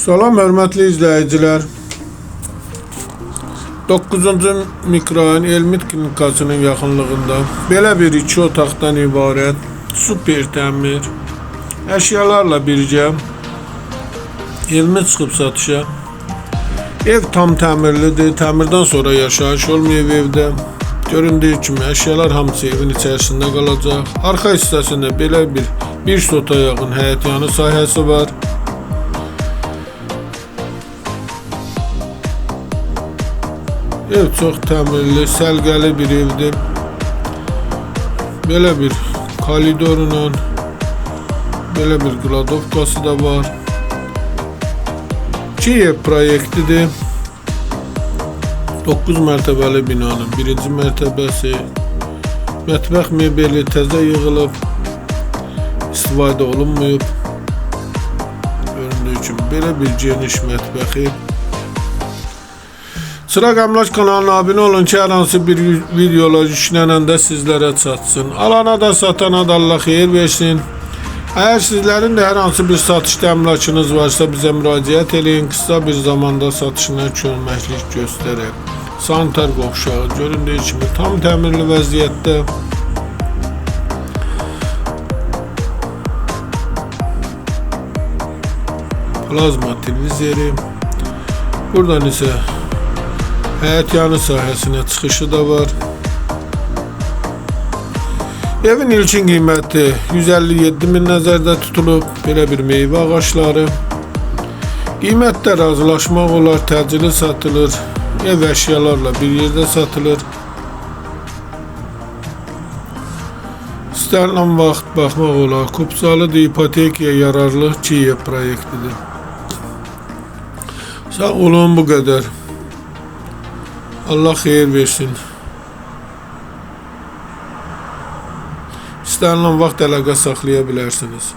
Salam hörmətli izləyicilər. 9-cu mikrorayon Elmit klinikasının yaxınlığında belə bir 2 otaqdan ibarət super təmir əşyalarla birgə evime çıxıb satışa. Ev tam təmirlidir. Təmirdən sonra yaşayış olmayıb evdə. Göründüyü kimi əşyalar hamısı evin içərisində qalacaq. Arxa hissəsində belə bir sota yaxın həyətyanı sahəsi var. Ev çox təmirli, səlqəli bir evdir. Belə bir koridorla, belə bir qladovkası da var. Kiyev proyektidir. 9 mərtəbəli binanın 1-ci mərtəbəsi. Mətbəx mebeli təzə yığılıb, istifadə olunmayıb. Göründüyü kimi belə bir geniş mətbəxi. Çıraq Əmlak kanalına abunə olun ki, hər hansı bir videolar yüklənəndə sizlərə çatsın. Alana da satana da Allah xeyir versin. Eğer sizlerin de hər hansı bir satışda əmlakınız varsa bizə müraciət eləyin. Kısa bir zamanda satışına köməklik göstərək. Sanitar qovşağı göründüyü kimi tam təmirli vəziyyətdə. Plazma televizori. Buradan isə həyətyanı sahəsinə çıxışı da var. Evin ilkin qiyməti 157.000 nəzərdə tutulub. Belə bir meyvə ağaçları. Qiymətdə razılaşmaq olar, təcili satılır. Ev əşyalarla bir yerdə satılır. İstənilən vaxt baxmaq olar. Kupsalıdır, ipotekaya yararlı Kiyev proyektidir. Sağ olun, bu qədər. Allah xeyir versin. İstənilən vaxt əlaqə saxlaya bilərsiniz.